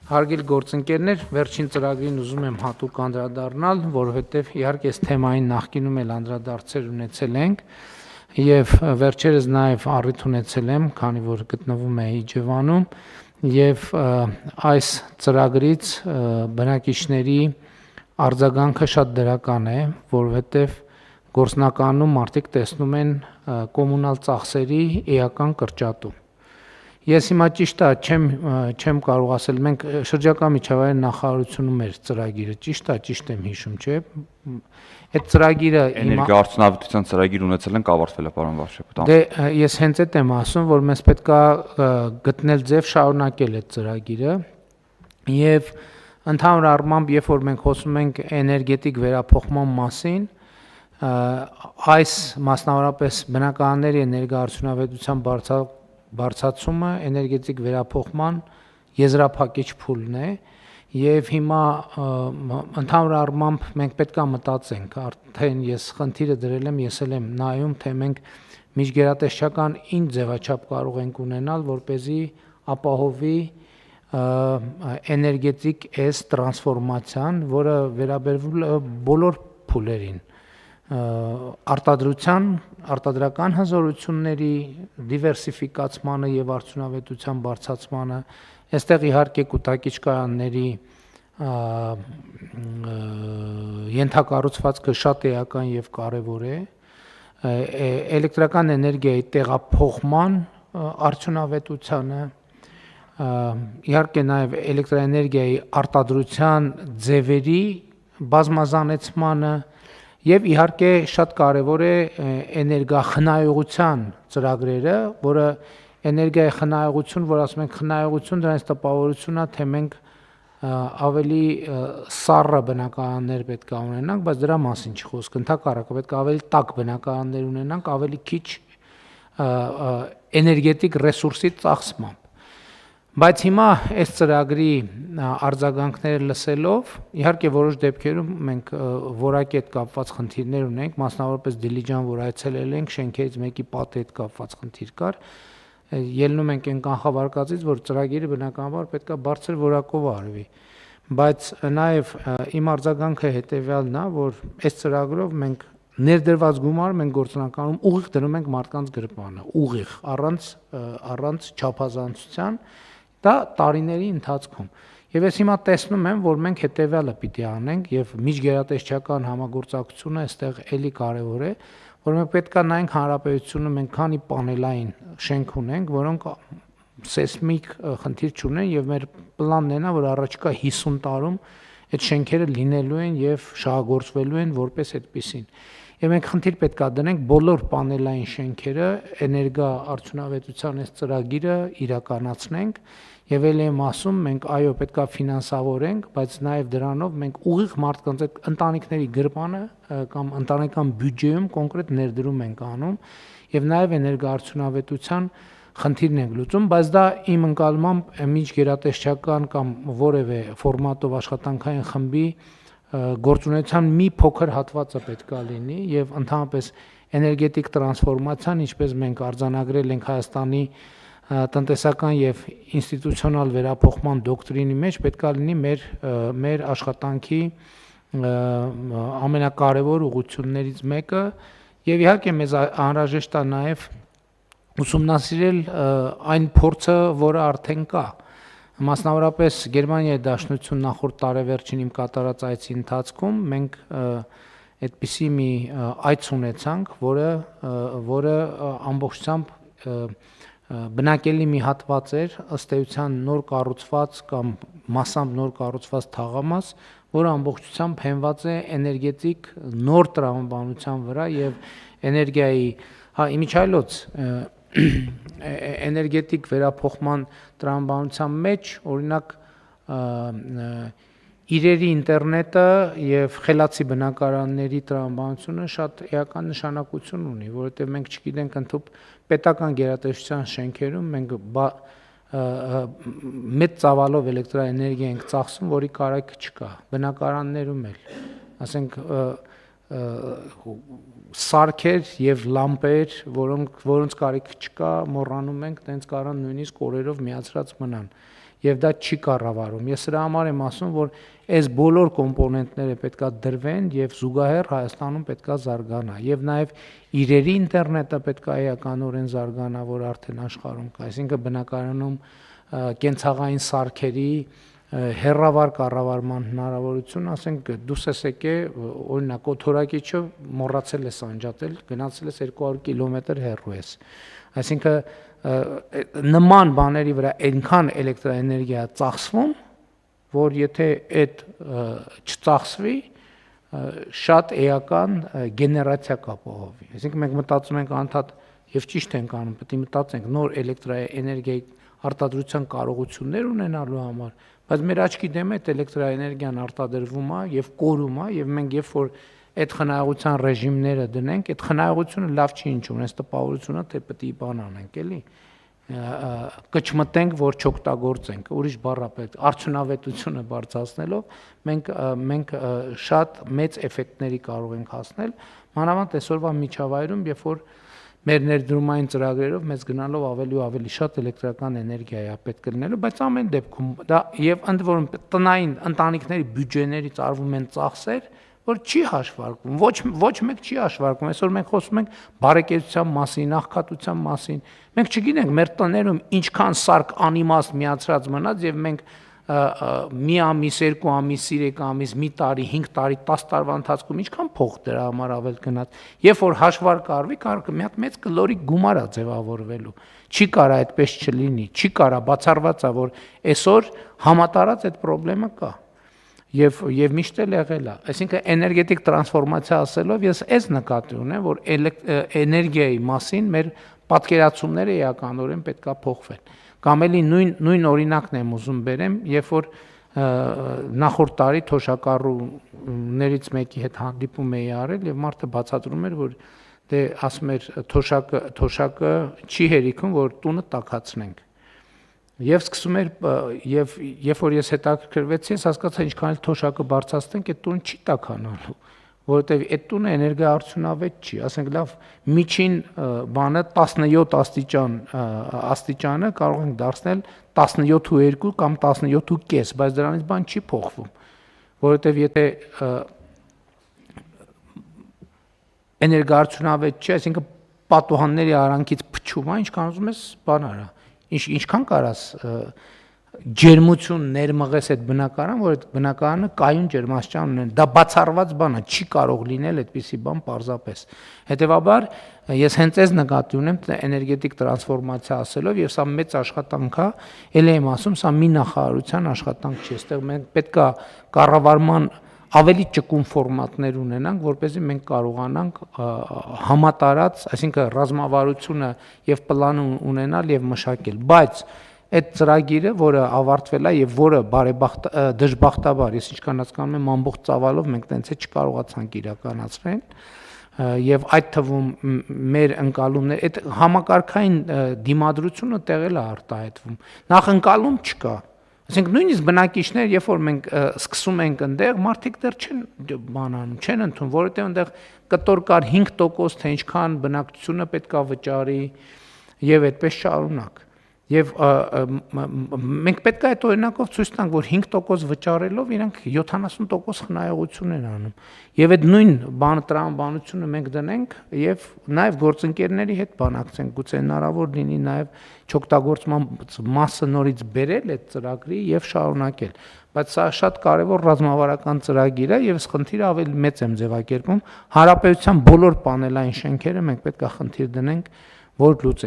Հարգելի գործընկերներ, վերջին ծրագրին ուզում եմ հատուկ անդրադառնալ, որովհետև իհարկե այս թեմային նախկինում էլ անդրադարձեր ունեցել ենք եւ վերջերս նաեւ առիթ ունեցել եմ, քանի որ գտնվում է Իջևանում եւ այս ծրագրից բնակիչների արձագանքը շատ դրական է, որովհետև գործնականում մարդիկ տեսնում են կոմունալ ծախսերի էական կրճատում։ Ես հիմա ճիշտ է, չեմ կարող ասել, մենք շրջակա միջավայրի նախարարությունում էր ծրագիրը, ճիշտ եմ հիշում, չէ՞։ Այդ ծրագիրը էներգոարդյունավետության ծրագիր ունեցել ենք, ավարտվել է, պարոն վարչապետ։ Դե ես հենց այդ եմ ասում, որ մեզ պետք է գտնել ձև շարունակել այդ ծրագիրը եւ ընդհանուր առմամբ, երբ որ մենք խոսում ենք էներգետիկ վերափոխման մասին, այս մասնավորապես բնակարանների էներգոարդյունավետության բարձրացումը էներգետիկ վերափոխման եզրափակիչ փուլն է եւ հիմա ընդհանուր առմամբ մենք պետք է մտածենք, արդեն ես խնդիրը դրել եմ, ես էլ եմ նայում, թե մենք միջգերատեսչական ինչ ձևաչափ կարող ենք ունենալ, որպեսզի ապահովի էներգետիկ այս տրանսֆորմացիան, որը վերաբերվում է բոլոր փուլերին, արտադրական հզորությունների դիվերսիֆիկացմանը եւ արդյունավետության բարձրացմանը, այստեղ իհարկե կուտակիչ կայանների ենթակառուցվածքը շատ էական եւ կարեւոր է, էլեկտրական էներգիայի տեղափոխման արդյունավետությանը, իհարկե նաեւ էլեկտրաէներգիայի արտադրության ձևերի բազմազանեցմանը եւ իհարկե շատ կարեւոր է էներգախնայողության ծրագրերը, որը էներգիայի խնայողություն, որ ասում ենք խնայողություն, դրանից տպավորությունն է, թե մենք ավելի սառը բնակարաններ պետք է ունենանք, բայց դրա մասին չի խոսքը, ընդհակառակը պետք է ավելի տաք բնակարաններ ունենանք, ավելի քիչ էներգետիկ ռեսուրսի ծախսմամբ։ Բայց հիմա այս ծրագրի արձագանքները լսելով, իհարկե որոշ դեպքերում մենք որակի հետ կապված խնդիրներ ունենք, մասնավորապես Դիլիջան, որ այցելել ենք, շենքերից մեկի պատի հետ կապված խնդիր կար, ելնում ենք այն կանխավարկածից, որ ծրագիրը բնականաբար պետք է բարձր որակով արվի, բայց նաև իմ արձագանքը հետևյալն է, որ այս ծրագրով մենք ներդրված գումար մենք գործնականում ուղիղ դնում ենք մարդկանց գրպանը, ուղիղ, առանց չափազանցության, դա տարիների ընթացքում։ Եվ ես հիմա տեսնում եմ, որ մենք հետևյալը պիտի անենք եւ միջգերատեսչական համագործակցությունը այստեղ էլի կարեւոր է, որ մենք պետք է նայենք հանրապետությունում մենք քանի պանելային շենք ունենք, որոնք սեյսմիկ խնդիր չունեն եւ մեր պլանն է նա, որ առաջիկա 50 տարում այդ շենքերը լինելու են եւ շահագործվելու են որպես այդպիսին։ Եվ մենք խնդիր պետք է դնենք բոլոր պանելային շենքերը էներգա արդյունավետության այս ծրագիրը իրականացնենք եւ ելի եմ ասում մենք այո պետք է ֆինանսավորենք, բայց նաեւ դրանով մենք ուղիղ մարդկանց այդ ընտանիքների գրպանը կամ ընտանեկան բյուջեում կոնկրետ ներդրում ենք անում եւ նաեւ էներգոարդյունավետության խնդիրն ենք լուծում, բայց դա իմ ընկալմամբ միջգերատեսչական կամ որևէ ֆորմատով աշխատանքային խմբի գործունեության մի փոքր հատվածը պետք է լինի եւ ընդհանրապես էներգետիկ տրանսֆորմացիան, ինչպես մենք արձանագրել ենք Հայաստանի տնտեսական եւ ինստիտուցիոնալ վերափոխման դոկտրինի մեջ, պետք է լինի մեր աշխատանքի ամենակարևոր ուղղություններից մեկը եւ իհարկե մեզ անհրաժեշտ է նաեւ ուսումնասիրել այն փորձը, որը արդեն կա։ Մասնավորապես Գերմանիայի Դաշնություն նախորդ տարեվերջին իմ կատարած այցի ընթացքում մենք այդպիսի մի այց ունեցանք, որը ամբողջությամբ բնակելի մի հատված էր, ըստ էության նոր կառուցված կամ մասամբ նոր կառուցված թաղամաս, որը ամբողջությամբ հենված է էներգետիկ նոր տրամաբանության վրա եւ էներգիայի, իմիջիայլոց էներգետիկ վերափոխման տրամաբանության մեջ, օրինակ իրերի ինտերնետը եւ խելացի բնակարանների տրամաբանությունը շատ էական նշանակություն ունի, որովհետեւ մենք չգիտենք ընդհանուր պետական գերատեսչության շենքերում մենք մեծ ծավալով էլեկտրաէներգիա ենք ծախսում, որի կարիք չկա, բնակարաններում էլ, ասենք սարքեր եւ լամպեր, որոնց կարիք չկա, մոռանում ենք, տենց կարան նույնիսկ օրերով միացրած մնան։ եւ դա չի կառավարում։ Ես սրա համար եմ ասում, որ այս բոլոր կոմպոնենտները պետքա դրվեն եւ զուգահեռ Հայաստանում պետքա զարգանա եւ նաեւ իրերի ինտերնետը պետքա էականորեն զարգանա, որ արդեն աշխարհում կա, այսինքն բնակարանում կենցաղային սարքերի հերավար կառավարման հնարավորություն, ասենք դուս ես եկե օրինակ օթորակիչը մոռացել ես անջատել, գնացել ես 200 կիլոմետր հեռու ես, այսինքն նման բաների վրա այնքան էլեկտրաէներգիա ծախսվում, որ եթե այդ չծախսվի, շատ էական գեներացիա կապահովի, այսինքն մենք մտածում ենք անդադ եւ ճիշտ ենք անում, պետք է մտածենք նոր էլեկտրաէներգիայի արտադրության կարողություններ ունենալու համար, բայց մեր աչքի դեմ այդ էլեկտրաէներգիան արտադրվում է եւ կորում է եւ մենք երբ որ այդ խնայողության ռեժիմները դնենք, այդ խնայողությունը լավ չի ինչ ունես տպավորությունը, թե պետք է բան անենք, էլի կչմտենք, որ չօգտագործենք, ուրիշ բառ պետք, արդյունավետությունը բարձրացնելով մենք շատ մեծ էֆեկտների կարող ենք հասնել, մանավանդ այսօրվա միջավայրում, երբ որ մեր ներդրումային ծրագրերով մեզ գնալով ավելի ու ավելի շատ էլեկտրական էներգիա է պետք լինելու, բայց ամեն դեպքում դա եւ ընդ որում տնային ընտանիքների բյուջեներից արվում են ծախսեր, որ չի հաշվարկվում, ոչ մեկ չի հաշվարկվում, այսօր մենք խոսում ենք բարեկեցության մասին, աղքատության մասին, մենք չգիտենք մեր տներում ինչքան սարք անիմաստ միացրած մնաց եւ մենք մի ամիս, 2 ամիս, 3 ամիս, մի տարի, 5 տարի, 10 տարվա ընթացքում ինչքան փող դրա համար ավել գնաց, երբ որ հաշվարկ արվի, կարող է մի հատ մեծ կլորիկ գումար է ձևավորվելու, չի կարա այդպես չլինի, չի կարա, բացառված է, որ այսօր համատարած այդ խնդրեմը կա եւ միշտ էլ եղել է, այսինքն էներգետիկ տրանսֆորմացիա ասելով ես այս նկատի ունեմ, որ էներգիայի մասին մեր պատկերացումները էականորեն պետքա փոխվեն։ Կամ էլի նույն օրինակն եմ ուզում բերեմ, երբ որ նախորդ տարի թոշակառուներից մեկի հետ հանդիպում էի արել եւ մարդը բացատրում էր, որ դե ասում էր թոշակը չի հերիքում, որ տունը տաքացնենք։ Եվ սկսում էր եւ երբ որ ես հետաքրքրվեցի, ես հասկացա ինչքան էլ թոշակը բարձրացնենք, այդ տունը չի տաքանալու, որովհետեւ այդ տունը էներգաարդյունավետ չի, ասենք լավ, միջին բանը 17 աստիճանը կարող ենք դարձնել 17.2 կամ 17.5, բայց դրանից բան չի փոխվում, որովհետեւ եթե էներգաարդյունավետ չի, այսինքն պատուհանների արանքից փչում է, ինչքան ուզում ես բան արա, ինչքան կարաս ջերմություն ներմղես այդ բնակարան, որ այդ բնակարանը կայուն ջերմաստիճան ունեն, դա բացառված բան է, չի կարող լինել այդպիսի բան պարզապես։ Հետևաբար ես հենց այս նկատի ունեմ էներգետիկ տրանսֆորմացիա ասելով եւ սա մեծ աշխատանք է, ել եմ ասում, սա մի նախարարության աշխատանք չի, այստեղ մենք պետքա կառավարման ավելի ճկուն ֆորմատներ ունենանք, որպեսզի մենք կարողանանք համատարած, այսինքն ռազմավարությունը եւ պլանը ունենալ եւ մշակել, բայց այդ ծրագիրը, որը ավարտվել է եւ որը դժբախտաբար, ես ինչքան հասկանում եմ, ամբողջ ծավալով մենք տենց է չկարողացանք իրականացնել եւ այդ թվում մեր ընկալումներ, այդ համակարգային դիմադրությունը տեղել է արտահայտվում, նախ ընկալում չկա, այսինքն նույնիսկ բնակիչներ, երբ որ մենք սկսում ենք այնտեղ, մարդիկ դեռ չեն բանանում, չեն ընդունում, որովհետեւ այնտեղ կտոր կար 5%, թե ինչքան բնակչությունը պետքա վճարի եւ այդպես շարունակ։ Եվ մենք պետք է այդ օրինակով ցույց տանք, որ 5% վճարելով իրանք 70% խնայողություն են անում։ Եվ այդ նույն տրամաբանությունը մենք դնենք եւ նաեւ գործընկերների հետ բանակցենք, գուցե հնարավոր լինի նաեւ չօգտագործման մասը նորից բերել այդ ծրագրի եւ շարունակել։ Բայց սա շատ կարեւոր ռազմավարական ծրագիր է եւ խնդիրը ավելի մեծ եմ ձևակերպում։ Հանրապետության բոլոր պանելային շենքերը մենք պետք է խնդիր դնենք, որ լուծենք։